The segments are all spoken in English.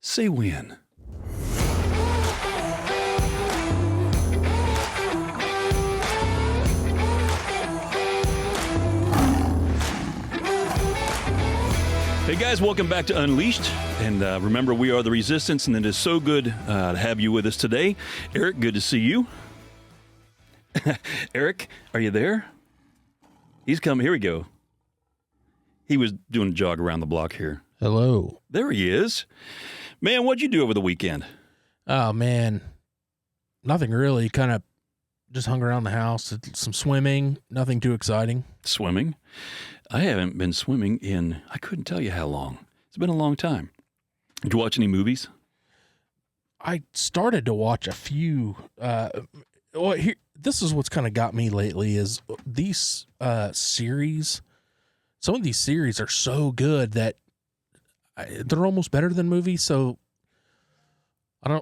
Say when. Hey guys, welcome back to Unleashed. And remember, we are the Resistance, and it is so good to have you with us today. Eric, good to see you. Eric, are you there? He's coming. Here we go. He was doing a jog around the block here. Hello. There he is. Man, what'd you do over the weekend? Oh, man. Nothing really. Kind of just hung around the house. Did some swimming. Nothing too exciting. Swimming? I haven't been swimming in, I couldn't tell you how long. It's been a long time. Did you watch any movies? I started to watch a few. This is what's kind of got me lately is these series. Some of these series are so good that they're almost better than movies. So I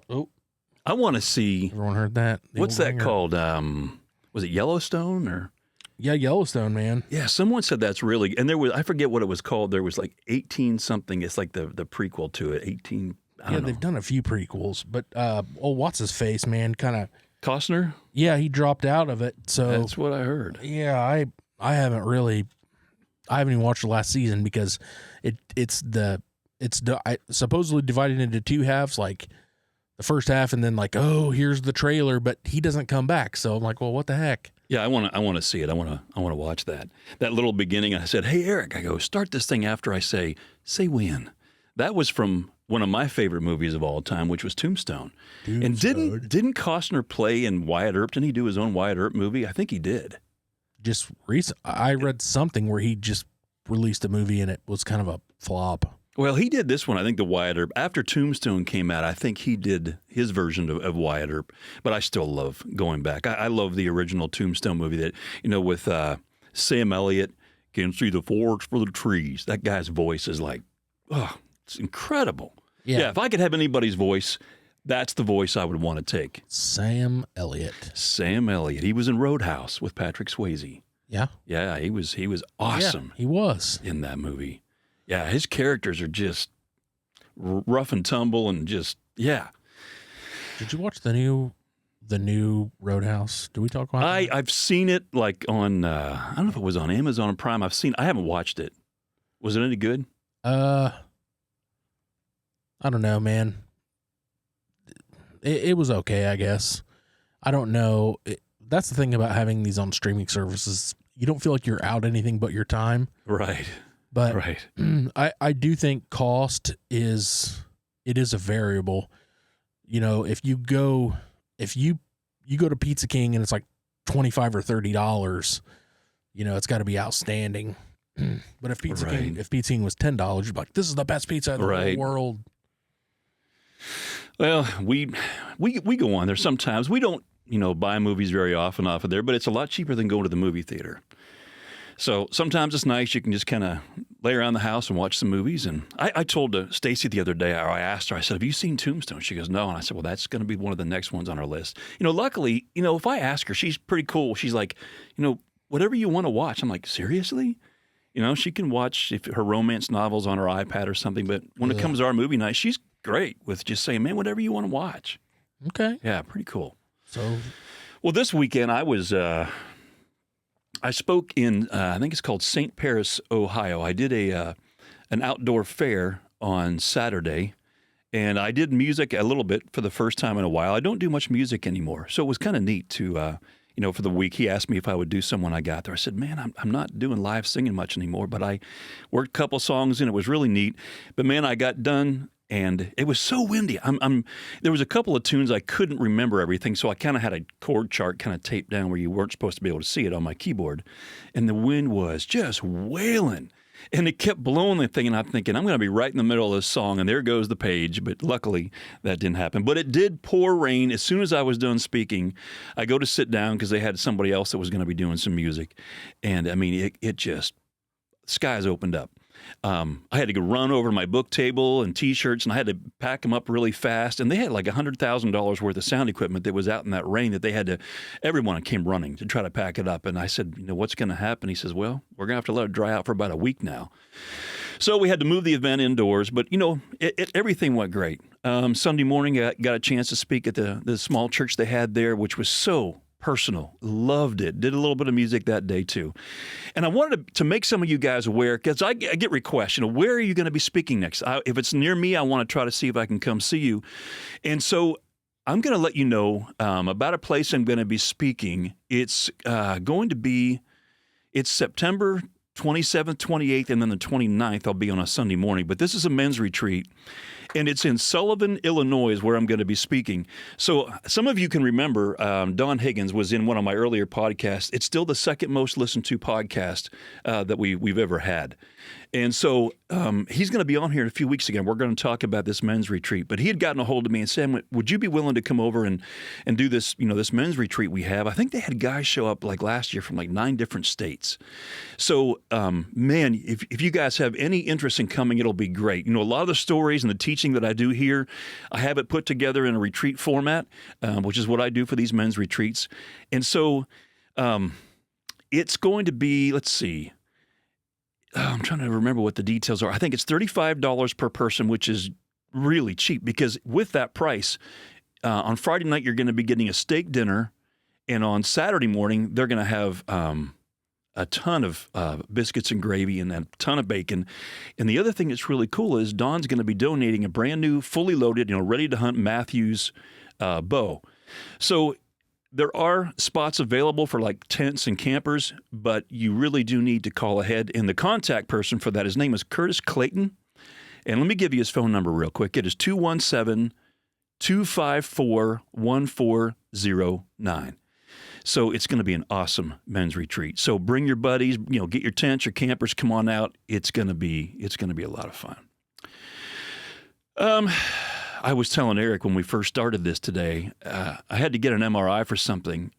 want to see. Everyone heard that? What's that called? Was it Yellowstone or? Yeah, Yellowstone, man. Yeah, someone said that's really, and there was, I forget what it was called. There was like 18 something. It's like the prequel to it. 18. I don't know. They've done a few prequels, but what's his face, man? Kind of Costner. Yeah, he dropped out of it. So that's what I heard. Yeah, I haven't even watched the last season because it's supposedly divided into two halves, like the first half, and then like, oh, here's the trailer, but he doesn't come back. So I'm like, well, what the heck? Yeah, I want to see it. I want to watch that. That little beginning. I said, "Hey, Eric," I go, "Start this thing after I say when." That was from one of my favorite movies of all time, which was Tombstone. And didn't Costner play in Wyatt Earp? Didn't he do his own Wyatt Earp movie? I think he did. Just recent, I read something where he just released a movie and it was kind of a flop. Well, he did this one. I think the Wyatt Earp. After Tombstone came out, I think he did his version of Wyatt Earp. But I still love going back. I love the original Tombstone movie that, with Sam Elliott, can see the forest for the trees. That guy's voice is like, oh, it's incredible. Yeah, if I could have anybody's voice, that's the voice I would want to take. Sam Elliott. Sam Elliott. He was in Roadhouse with Patrick Swayze. Yeah. Yeah, he was awesome. Yeah, he was. In that movie. Yeah, his characters are just rough and tumble and just, yeah. Did you watch the new Roadhouse? Did we talk about that? I've seen it like on, I don't know if it was on Amazon Prime. I haven't watched it. Was it any good? I don't know, man. It was okay, I guess. I don't know. That's the thing about having these on streaming services. You don't feel like you're out anything but your time. Right. But right. I do think cost is a variable. If you go to Pizza King and it's like $25 or $30, it's got to be outstanding. But if Pizza King was $10, you'd be like, this is the best pizza in the whole world. Well, we go on there sometimes. We don't, buy movies very often off of there, but it's a lot cheaper than going to the movie theater. So sometimes it's nice. You can just kind of lay around the house and watch some movies. And I told Stacy the other day, or I asked her, I said, have you seen Tombstone? She goes, no. And I said, well, that's going to be one of the next ones on our list. Luckily, if I ask her, she's pretty cool. She's like, whatever you want to watch. I'm like, seriously? She can watch if her romance novels on her iPad or something. But when it comes to our movie night, she's great with just saying, man, whatever you want to watch. Okay. Yeah, pretty cool. So, well, this weekend I spoke in, I think it's called St. Paris, Ohio. I did an outdoor fair on Saturday, and I did music a little bit for the first time in a while. I don't do much music anymore, so it was kind of neat to, for the week. He asked me if I would do some when I got there. I said, man, I'm not doing live singing much anymore, but I worked a couple songs, and it was really neat. But, man, I got done. And it was so windy. There was a couple of tunes I couldn't remember everything, so I kind of had a chord chart kind of taped down where you weren't supposed to be able to see it on my keyboard. And the wind was just wailing. And it kept blowing the thing, and I'm thinking, I'm going to be right in the middle of this song, and there goes the page. But luckily, that didn't happen. But it did pour rain. As soon as I was done speaking, I go to sit down because they had somebody else that was going to be doing some music. And, it just, skies opened up. I had to go run over to my book table and T-shirts, and I had to pack them up really fast. And they had like $100,000 worth of sound equipment that was out in that rain that they had to. Everyone came running to try to pack it up. And I said, what's going to happen? He says, well, we're going to have to let it dry out for about a week now. So we had to move the event indoors, but everything went great. Sunday morning, I got a chance to speak at the small church they had there, which was so personal. Loved it. Did a little bit of music that day too. And I wanted to make some of you guys aware, because I get requests, where are you going to be speaking next? If it's near me, I want to try to see if I can come see you. And so I'm going to let you know about a place I'm going to be speaking. It's it's September 27th, 28th, and then the 29th, I'll be on a Sunday morning. But this is a men's retreat, and it's in Sullivan, Illinois, where I'm going to be speaking. So some of you can remember Don Higgins was in one of my earlier podcasts. It's still the second most listened to podcast that we've ever had. And so he's going to be on here in a few weeks again. We're going to talk about this men's retreat. But he had gotten a hold of me and said, would you be willing to come over and do this, this men's retreat we have? I think they had guys show up like last year from like 9 different states. So, man, if you guys have any interest in coming, it'll be great. A lot of the stories and the teaching that I do here, I have it put together in a retreat format, which is what I do for these men's retreats. And so it's going to be, let's see, I'm trying to remember what the details are. I think it's $35 per person, which is really cheap, because with that price, on Friday night, you're going to be getting a steak dinner. And on Saturday morning, they're going to have a ton of biscuits and gravy and a ton of bacon. And the other thing that's really cool is Don's going to be donating a brand new, fully loaded, ready to hunt Matthews bow. So there are spots available for like tents and campers, but you really do need to call ahead. And the contact person for that, his name is Curtis Clayton. And let me give you his phone number real quick. It is 217-254-1409. So it's going to be an awesome men's retreat. So bring your buddies, get your tents, your campers, come on out. It's going to be a lot of fun. I was telling Eric when we first started this today, I had to get an MRI for something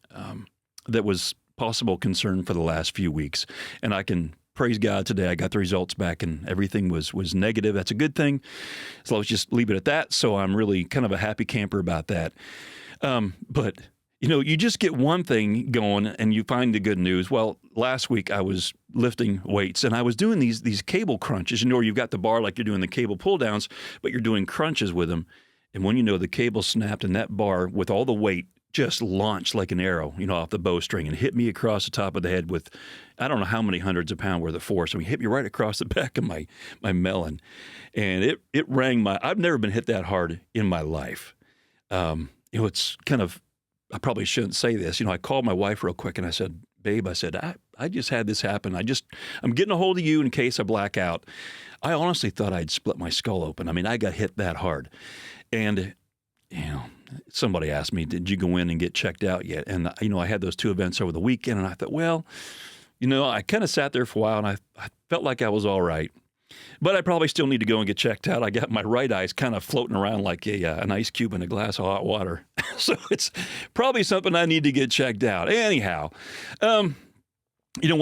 that was possible concern for the last few weeks. And I can praise God today. I got the results back and everything was negative. That's a good thing. So let's just leave it at that. So I'm really kind of a happy camper about that. But you just get one thing going and you find the good news. Well, last week I was lifting weights and I was doing these cable crunches. You've got the bar like you're doing the cable pull downs, but you're doing crunches with them. And when the cable snapped and that bar with all the weight just launched like an arrow, off the bowstring and hit me across the top of the head with, I don't know how many hundreds of pounds worth of force. I mean, hit me right across the back of my melon. And it rang I've never been hit that hard in my life. It's kind of, I probably shouldn't say this. I called my wife real quick and I said, babe, I just had this happen. I'm getting a hold of you in case I black out. I honestly thought I'd split my skull open. I mean, I got hit that hard. And, somebody asked me, did you go in and get checked out yet? And, I had those 2 events over the weekend and I thought, well, I kind of sat there for a while and I felt like I was all right. But I probably still need to go and get checked out. I got my right eye's kind of floating around like an ice cube in a glass of hot water. So it's probably something I need to get checked out. Anyhow, when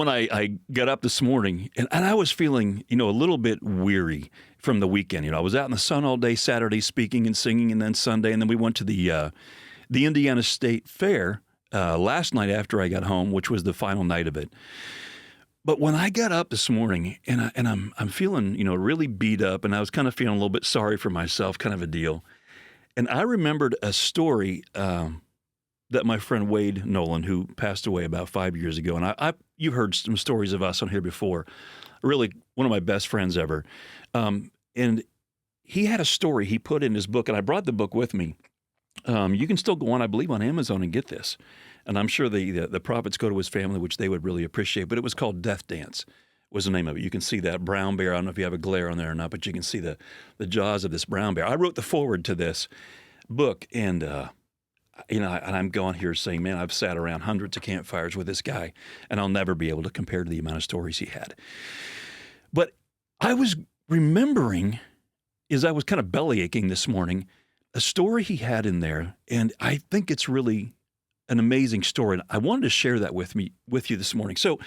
I got up this morning and I was feeling, a little bit weary from the weekend. I was out in the sun all day Saturday speaking and singing, and then Sunday, and then we went to the Indiana State Fair last night after I got home, which was the final night of it. But when I got up this morning and I'm feeling, really beat up, and I was kind of feeling a little bit sorry for myself, kind of a deal. And I remembered a story that my friend Wade Nolan, who passed away about 5 years ago, and you heard some stories of us on here before. Really, one of my best friends ever. And he had a story he put in his book, and I brought the book with me. You can still go on, I believe, on Amazon and get this. And I'm sure the profits go to his family, which they would really appreciate. But it was called Death Dance, was the name of it. You can see that brown bear. I don't know if you have a glare on there or not, but you can see the jaws of this brown bear. I wrote the foreword to this book, and and I'm going here saying, man, I've sat around hundreds of campfires with this guy, and I'll never be able to compare to the amount of stories he had. But I was remembering, as I was kind of belly aching this morning, a story he had in there, and I think it's really an amazing story. And I wanted to share that with you this morning. So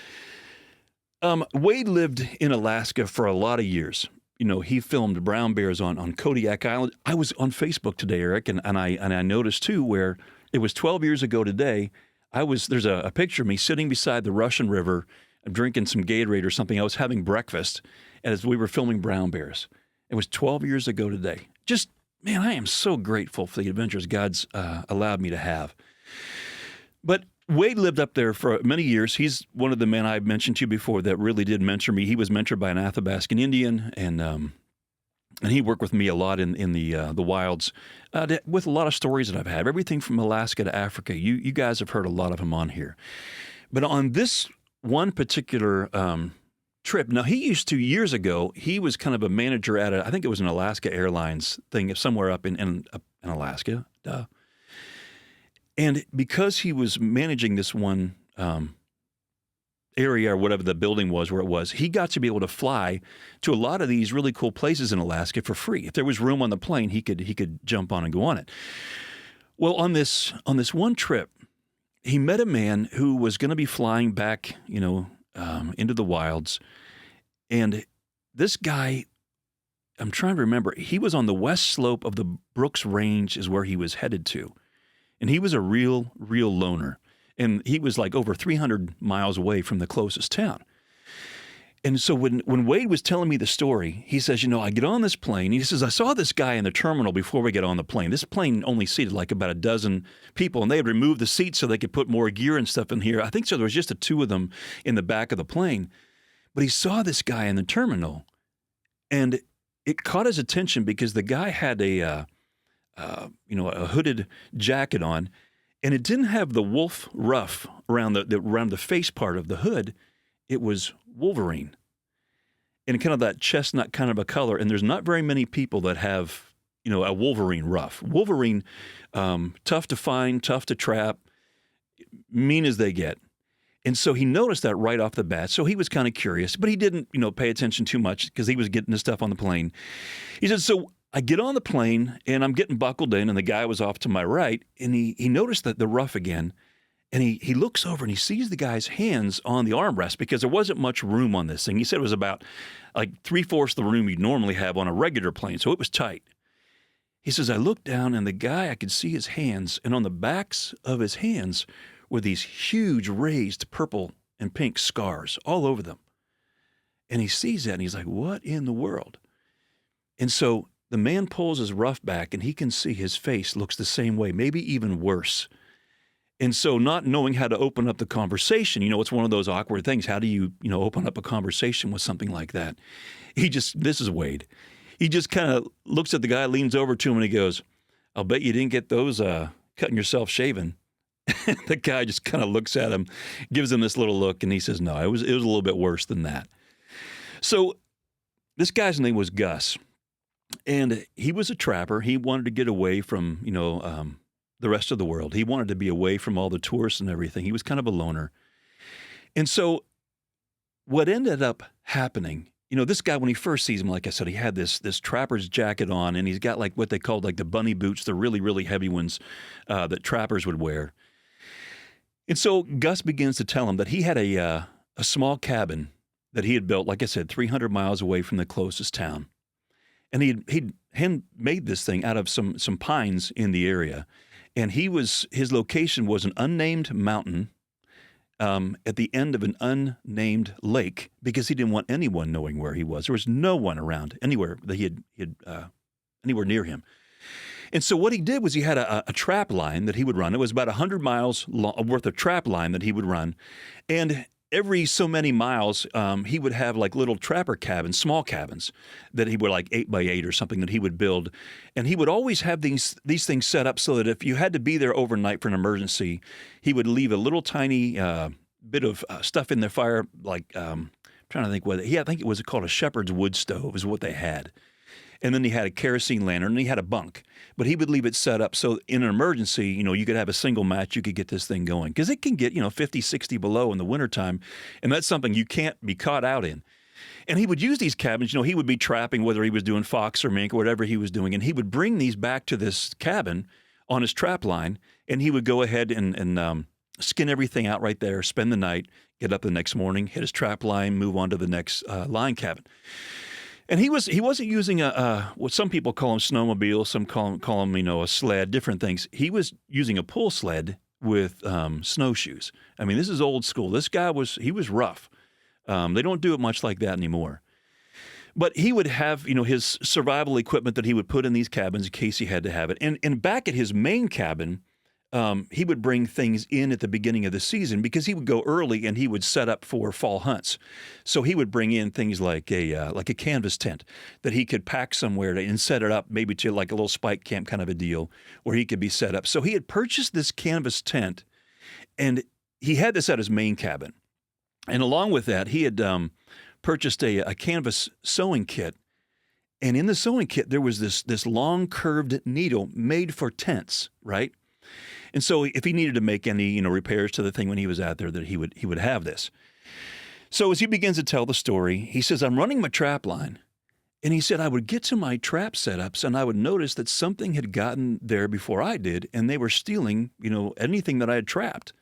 Wade lived in Alaska for a lot of years. He filmed brown bears on Kodiak Island. I was on Facebook today, Eric, and I noticed too where it was 12 years ago today. There's a picture of me sitting beside the Russian River, drinking some Gatorade or something. I was having breakfast as we were filming brown bears. It was 12 years ago today. Just, man, I am so grateful for the adventures God's allowed me to have. But Wade lived up there for many years. He's one of the men I mentioned to you before that really did mentor me. He was mentored by an Athabascan Indian, and he worked with me a lot in the wilds with a lot of stories that I've had, everything from Alaska to Africa. You guys have heard a lot of them on here. But on this one particular trip, now he used to, years ago, he was kind of a manager at I think it was an Alaska Airlines thing somewhere up in Alaska. Duh. And because he was managing this one area or whatever the building was where it was, he got to be able to fly to a lot of these really cool places in Alaska for free. If there was room on the plane, he could jump on and go on it. Well, on this one trip, he met a man who was going to be flying back, into the wilds. And this guy, I'm trying to remember, he was on the west slope of the Brooks Range is where he was headed to. And he was a real loner. And he was like over 300 miles away from the closest town. And so when Wade was telling me the story, he says, I get on this plane. He says, I saw this guy in the terminal before we get on the plane. This plane only seated like about a dozen people, and they had removed the seats so they could put more gear and stuff in here. I think so there was just the two of them in the back of the plane. But he saw this guy in the terminal, and it caught his attention because the guy had a hooded jacket on, and it didn't have the wolf ruff around the face part of the hood. It was Wolverine, and kind of that chestnut kind of a color. And there's not very many people that have, a Wolverine ruff. Wolverine, tough to find, tough to trap, mean as they get. And so he noticed that right off the bat. So he was kind of curious, but he didn't, pay attention too much because he was getting the stuff on the plane. He said, so I get on the plane and I'm getting buckled in, and the guy was off to my right, and he noticed that the ruff again, and he looks over and he sees the guy's hands on the armrest because there wasn't much room on this thing. He said it was about like 3/4 the room you'd normally have on a regular plane, so it was tight. He says, I looked down and the guy, I could see his hands, and on the backs of his hands were these huge raised purple and pink scars all over them. And he sees that and he's like, what in the world? And so the man pulls his ruff back and he can see his face looks the same way, maybe even worse. And so not knowing how to open up the conversation, it's one of those awkward things. How do you, open up a conversation with something like that? This is Wade. He just kind of looks at the guy, leans over to him, and he goes, I'll bet you didn't get those cutting yourself shaving. The guy just kind of looks at him, gives him this little look, and he says, no, it was a little bit worse than that. So this guy's name was Gus. And he was a trapper. He wanted to get away from, the rest of the world. He wanted to be away from all the tourists and everything. He was kind of a loner. And so what ended up happening, this guy, when he first sees him, like I said, he had this trapper's jacket on, and he's got like what they called like the bunny boots, the really, really heavy ones that trappers would wear. And so Gus begins to tell him that he had a small cabin that he had built, like I said, 300 miles away from the closest town. And he'd handmade this thing out of some pines in the area. And his location was an unnamed mountain at the end of an unnamed lake because he didn't want anyone knowing where he was. There was no one around anywhere that he had anywhere near him. And so what he did was he had a trap line that he would run. It was about 100 miles worth of trap line that he would run. And every so many miles, he would have like little trapper cabins, small cabins that he would like 8x8 or something that he would build. And he would always have these things set up so that if you had to be there overnight for an emergency, he would leave a little tiny bit of stuff in the fire, like I'm trying to think what I think it was called a shepherd's wood stove is what they had. And then he had a kerosene lantern, and he had a bunk. But he would leave it set up so in an emergency, you could have a single match, you could get this thing going. Because it can get, 50, 60 below in the wintertime, and that's something you can't be caught out in. And he would use these cabins, he would be trapping, whether he was doing fox or mink or whatever he was doing, and he would bring these back to this cabin on his trap line, and he would go ahead and skin everything out right there, spend the night, get up the next morning, hit his trap line, move on to the next line cabin. And he wasn't using what some people call him snowmobile, some call him a sled, different things. He was using a pull sled with snowshoes. I mean, this is old school. This guy was rough. They don't do it much like that anymore. But he would have his survival equipment that he would put in these cabins in case he had to have it. And back at his main cabin, he would bring things in at the beginning of the season because he would go early and he would set up for fall hunts. So he would bring in things like a canvas tent that he could pack somewhere and set it up, maybe to like a little spike camp kind of a deal where he could be set up. So he had purchased this canvas tent, and he had this at his main cabin. And along with that, he had purchased a canvas sewing kit. And in the sewing kit, there was this long curved needle made for tents, right? And so if he needed to make any, repairs to the thing when he was out there, that he would have this. So as he begins to tell the story, he says, I'm running my trap line. And he said, I would get to my trap setups and I would notice that something had gotten there before I did, and they were stealing, anything that I had trapped.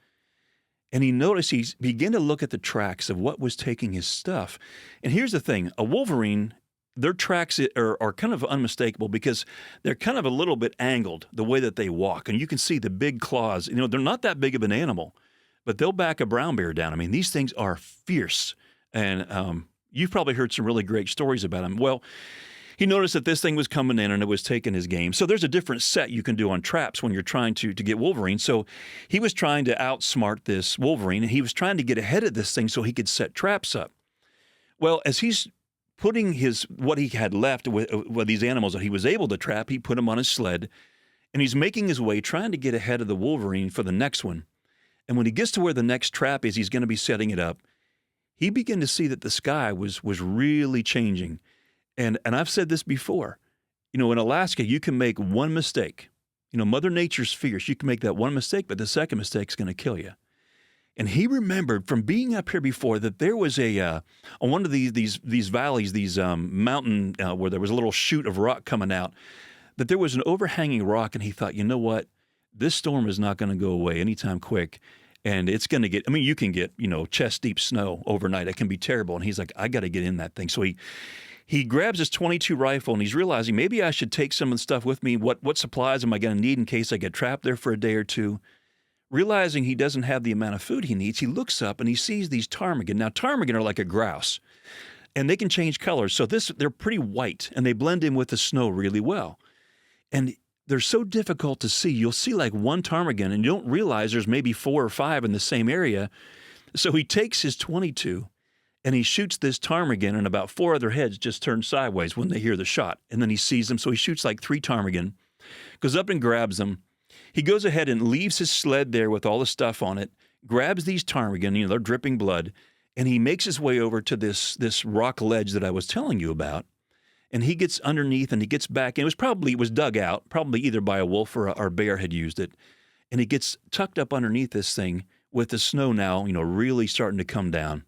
And he noticed, he began to look at the tracks of what was taking his stuff. And here's the thing, a wolverine, their tracks are kind of unmistakable because they're kind of a little bit angled the way that they walk. And you can see the big claws. They're not that big of an animal, but they'll back a brown bear down. I mean, these things are fierce. And you've probably heard some really great stories about them. Well, he noticed that this thing was coming in and it was taking his game. So there's a different set you can do on traps when you're trying to get wolverine. So he was trying to outsmart this wolverine, and he was trying to get ahead of this thing so he could set traps up. Well, as he's putting what he had left with these animals that he was able to trap, he put them on his sled, and he's making his way trying to get ahead of the wolverine for the next one. And when he gets to where the next trap is, he's going to be setting it up. He began to see that the sky was really changing. And I've said this before, in Alaska, you can make one mistake. Mother Nature's fierce. You can make that one mistake, but the second mistake is going to kill you. And he remembered from being up here before that there was on one of these valleys, these mountain where there was a little chute of rock coming out, that there was an overhanging rock, and he thought, you know what, this storm is not going to go away anytime quick, and it's going to get. I mean, you can get chest deep snow overnight. It can be terrible. And he's like, I got to get in that thing. So he grabs his .22 rifle, and he's realizing maybe I should take some of the stuff with me. What supplies am I going to need in case I get trapped there for a day or two? Realizing he doesn't have the amount of food he needs, he looks up and he sees these ptarmigan. Now, ptarmigan are like a grouse, and they can change colors. So they're pretty white, and they blend in with the snow really well. And they're so difficult to see. You'll see like one ptarmigan, and you don't realize there's maybe 4 or 5 in the same area. So he takes his .22, and he shoots this ptarmigan, and about 4 other heads just turn sideways when they hear the shot. And then he sees them, so he shoots like 3 ptarmigan, goes up and grabs them. He goes ahead and leaves his sled there with all the stuff on it, grabs these ptarmigan, they're dripping blood, and he makes his way over to this rock ledge that I was telling you about. And he gets underneath and he gets back, and it was dug out, probably either by a wolf or a bear had used it. And he gets tucked up underneath this thing with the snow now, really starting to come down.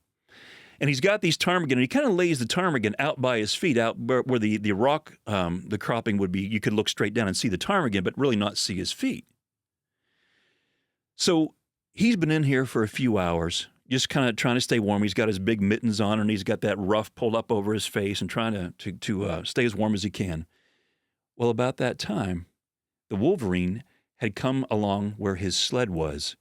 And he's got these ptarmigan, and he kind of lays the ptarmigan out by his feet, out where the rock, the cropping would be. You could look straight down and see the ptarmigan, but really not see his feet. So he's been in here for a few hours, just kind of trying to stay warm. He's got his big mittens on, and he's got that ruff pulled up over his face and trying to stay as warm as he can. Well, about that time, the wolverine had come along where his sled was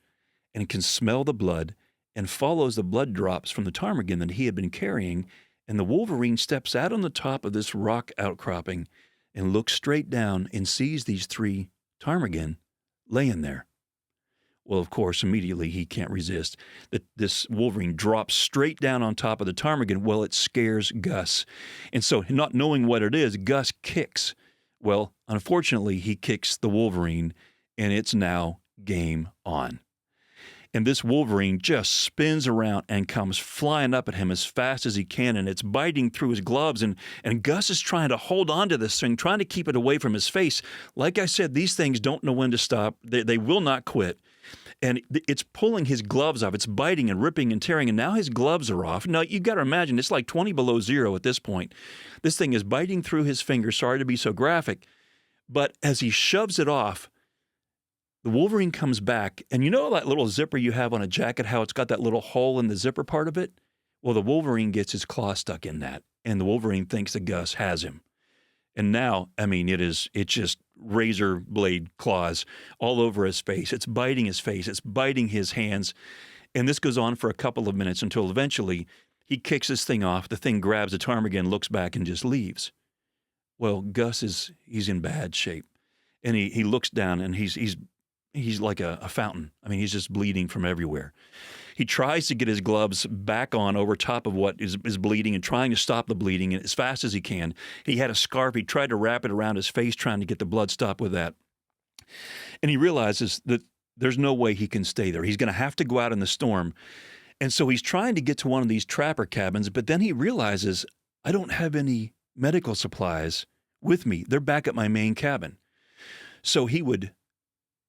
and can smell the blood and follows the blood drops from the ptarmigan that he had been carrying, and the wolverine steps out on the top of this rock outcropping and looks straight down and sees these 3 ptarmigan laying there. Well, of course, immediately he can't resist. This wolverine drops straight down on top of the ptarmigan. Well, it scares Gus. And so, not knowing what it is, Gus kicks. Well, unfortunately, he kicks the wolverine, and it's now game on. And this wolverine just spins around and comes flying up at him as fast as he can, and it's biting through his gloves, and Gus is trying to hold on to this thing, trying to keep it away from his face. Like I said, these things don't know when to stop. They will not quit. And it's pulling his gloves off. It's biting and ripping and tearing, and now his gloves are off. Now, you got to imagine, it's like 20 below zero at this point. This thing is biting through his fingers. Sorry to be so graphic. But as he shoves it off, The Wolverine comes back, and you know that little zipper you have on a jacket, how it's got that little hole in the zipper part of it? Well, the Wolverine gets his claw stuck in that, and the Wolverine thinks that Gus has him. And now, I mean, it's just razor blade claws all over his face. It's biting his face. It's biting his hands. And this goes on for a couple of minutes until eventually he kicks this thing off. The thing grabs the arm again, looks back, and just leaves. Well, he's in bad shape. And he looks down, and he's like a fountain. I mean, he's just bleeding from everywhere. He tries to get his gloves back on over top of what is bleeding and trying to stop the bleeding as fast as he can. He had a scarf. He tried to wrap it around his face, trying to get the blood stopped with that. And he realizes that there's no way he can stay there. He's going to have to go out in the storm. And so he's trying to get to one of these trapper cabins, but then he realizes, I don't have any medical supplies with me. They're back at my main cabin. So he would,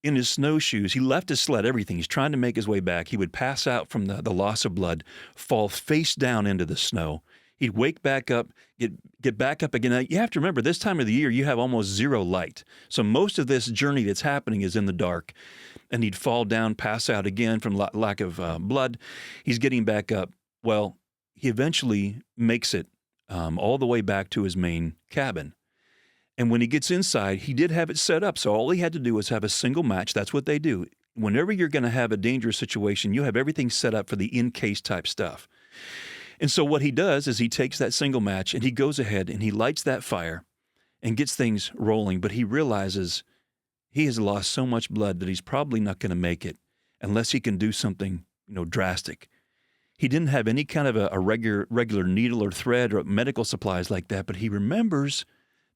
in his snowshoes, he left his sled, everything. He's trying to make his way back. He would pass out from the loss of blood, fall face down into the snow. He'd wake back up, get back up again. Now, you have to remember, this time of the year, you have almost zero light. So most of this journey that's happening is in the dark. And he'd fall down, pass out again from lack of blood. He's getting back up. Well, he eventually makes it all the way back to his main cabin. And when he gets inside, he did have it set up. So all he had to do was have a single match. That's what they do. Whenever you're going to have a dangerous situation, you have everything set up for the in-case type stuff. And so what he does is he takes that single match and he goes ahead and he lights that fire and gets things rolling. But he realizes he has lost so much blood that he's probably not going to make it unless he can do something, drastic. He didn't have any kind of a regular needle or thread or medical supplies like that, but he remembers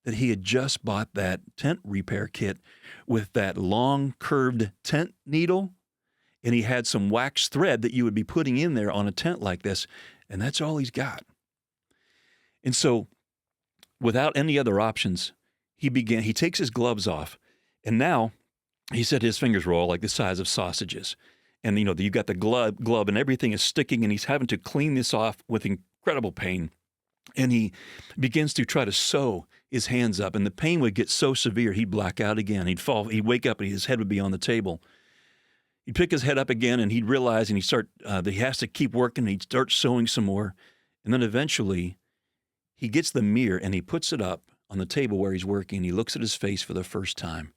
that he had just bought that tent repair kit with that long curved tent needle, and he had some wax thread that you would be putting in there on a tent like this, and that's all he's got. And so, without any other options, he takes his gloves off, and now he said his fingers were all like the size of sausages. And, you've got the glove and everything is sticking, and he's having to clean this off with incredible pain. And he begins to try to sew his hands up, and the pain would get so severe, he'd black out again. He'd fall, he'd wake up, and his head would be on the table. He'd pick his head up again, and he'd realize, and he'd start that he has to keep working. He'd start sewing some more, and then eventually, he gets the mirror and he puts it up on the table where he's working. He looks at his face for the first time,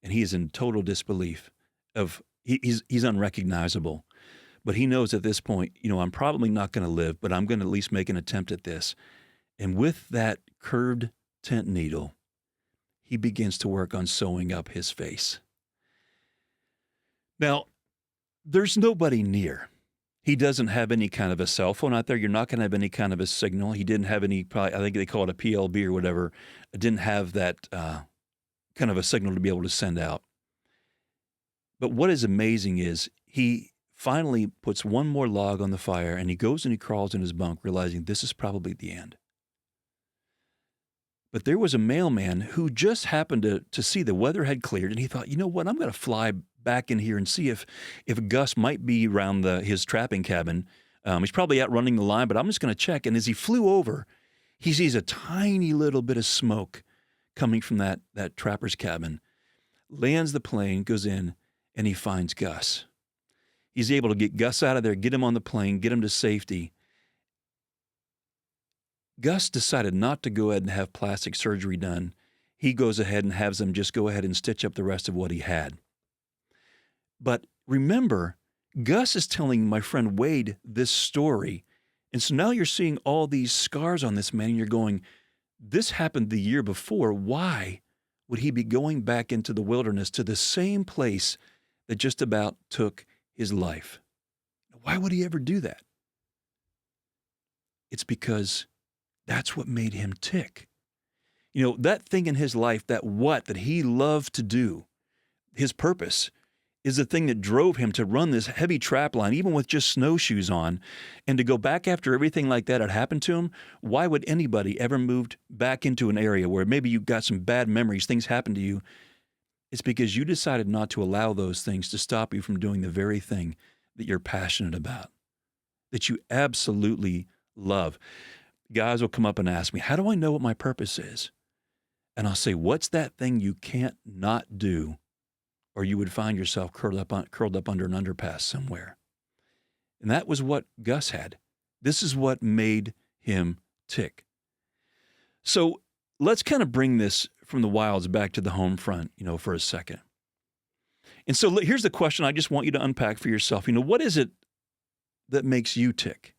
and he is in total disbelief. He's unrecognizable, but he knows at this point, I'm probably not going to live, but I'm going to at least make an attempt at this. And with that curved tent needle, he begins to work on sewing up his face. Now, there's nobody near. He doesn't have any kind of a cell phone out there. You're not going to have any kind of a signal. He didn't have any, I think they call it a PLB or whatever. It didn't have that kind of a signal to be able to send out. But what is amazing is he finally puts one more log on the fire, and he goes and he crawls in his bunk, realizing this is probably the end. But there was a mailman who just happened to see the weather had cleared, and he thought, you know what, I'm going to fly back in here and see if Gus might be around his trapping cabin. He's probably out running the line, but I'm just going to check. And as he flew over, he sees a tiny little bit of smoke coming from that trapper's cabin, lands the plane, goes in, and he finds Gus. He's able to get Gus out of there, get him on the plane, get him to safety. Gus decided not to go ahead and have plastic surgery done. He goes ahead and has them just go ahead and stitch up the rest of what he had. But remember, Gus is telling my friend Wade this story. And so now you're seeing all these scars on this man, and you're going, this happened the year before. Why would he be going back into the wilderness to the same place that just about took his life? Why would he ever do that? It's because that's what made him tick. That thing in his life, that he loved to do, his purpose, is the thing that drove him to run this heavy trap line, even with just snowshoes on, and to go back after everything like that had happened to him. Why would anybody ever moved back into an area where maybe you got some bad memories, things happened to you? It's because you decided not to allow those things to stop you from doing the very thing that you're passionate about, that you absolutely love. Guys will come up and ask me, how do I know what my purpose is? And I'll say, what's that thing you can't not do or you would find yourself curled up under an underpass somewhere. And that was what Gus had. This is what made him tick. So let's kind of bring this from the wilds back to the home front, for a second. And so here's the question I just want you to unpack for yourself. What is it that makes you tick?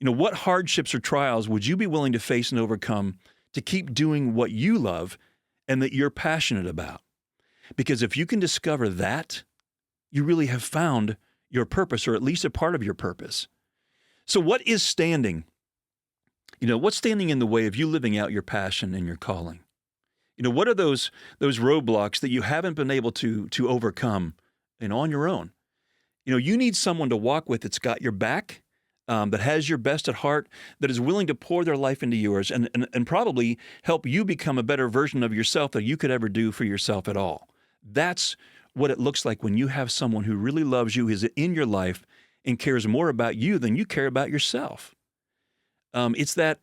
What hardships or trials would you be willing to face and overcome to keep doing what you love and that you're passionate about? Because if you can discover that, you really have found your purpose, or at least a part of your purpose. So what is standing? What's standing in the way of you living out your passion and your calling? What are those roadblocks that you haven't been able to overcome on your own? You need someone to walk with that's got your back, that has your best at heart, that is willing to pour their life into yours and probably help you become a better version of yourself than you could ever do for yourself at all. That's what it looks like when you have someone who really loves you, is in your life, and cares more about you than you care about yourself. It's that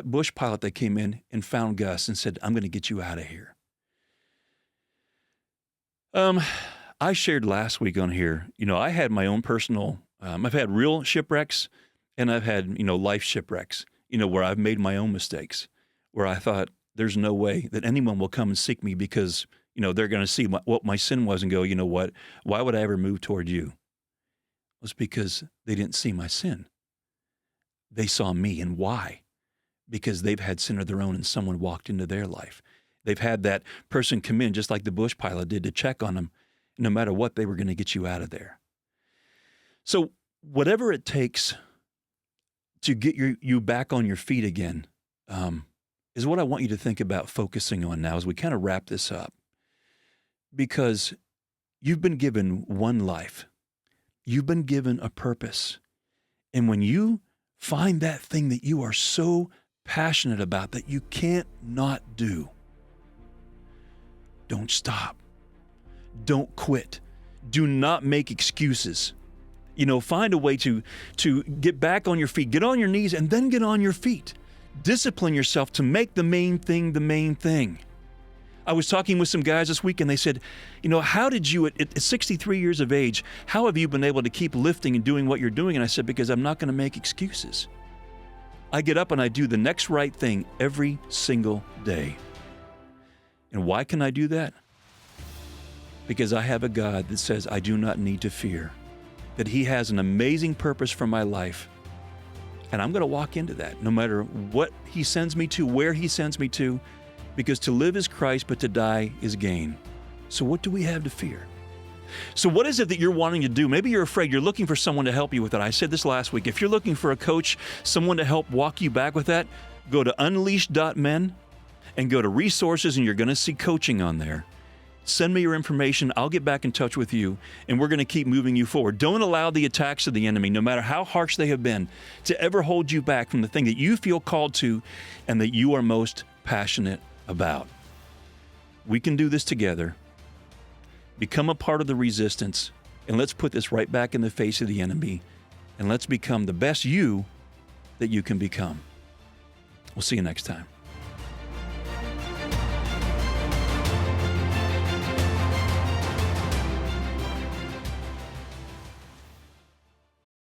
bush pilot that came in and found Gus and said, "I'm going to get you out of here." I shared last week on here, I had my own personal, I've had real shipwrecks and I've had, life shipwrecks, where I've made my own mistakes, where I thought there's no way that anyone will come and seek me because, they're going to see what my sin was and go, "You know what? Why would I ever move toward you?" It was because they didn't see my sin. They saw me. And why? Because they've had sin of their own and someone walked into their life. They've had that person come in, just like the bush pilot did, to check on them. No matter what, they were going to get you out of there. So whatever it takes to get you back on your feet again is what I want you to think about focusing on now as we kind of wrap this up. Because you've been given one life. You've been given a purpose. And when you find that thing that you are so passionate about that you can't not do, don't stop. Don't quit. Do not make excuses. Find a way to get back on your feet. Get on your knees and then get on your feet. Discipline yourself to make the main thing the main thing. I was talking with some guys this week and they said, how did you, at 63 years of age, how have you been able to keep lifting and doing what you're doing? And I said, because I'm not going to make excuses. I get up and I do the next right thing every single day. And why can I do that? Because I have a God that says I do not need to fear, that He has an amazing purpose for my life. And I'm going to walk into that no matter what He sends me to, where He sends me to, because to live is Christ, but to die is gain. So what do we have to fear? So what is it that you're wanting to do? Maybe you're afraid. You're looking for someone to help you with it. I said this last week. If you're looking for a coach, someone to help walk you back with that, go to unleashed.men and go to resources, and you're going to see coaching on there. Send me your information. I'll get back in touch with you, and we're going to keep moving you forward. Don't allow the attacks of the enemy, no matter how harsh they have been, to ever hold you back from the thing that you feel called to and that you are most passionate about. We can do this together. Become a part of the resistance, and let's put this right back in the face of the enemy, and let's become the best you that you can become. We'll see you next time.